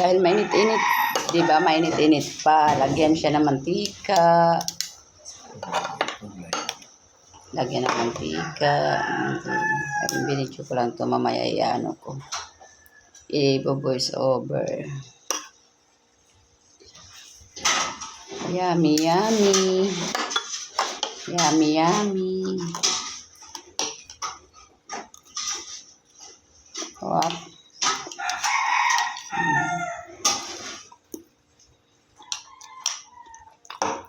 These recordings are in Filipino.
Dahil mainit-init, di ba? Mainit-init pa. Lagyan siya ng mantika. Lagyan ng mantika. Binidyo ko lang ito. Mamaya i-ano ko. I-voice over. Yummy, yummy. Yummy, yummy. What?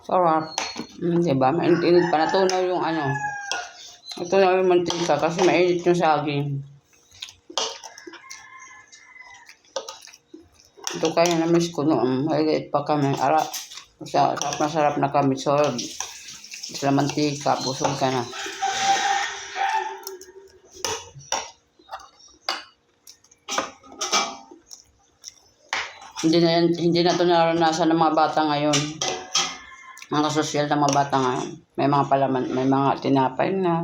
Sarap. Diba? Mainit-init pa. Natunaw yung ano. Natunaw yung mantika kasi mainit yung saging. Ito kaya na-miss ko noon. Maliit pa kami. Sarap na kami. So, sa mantika, busog ka na. Hindi na ito naranasan ng mga bata ngayon. Mga sosyal ng mga bata ngayon. May mga palaman, may mga tinapay na.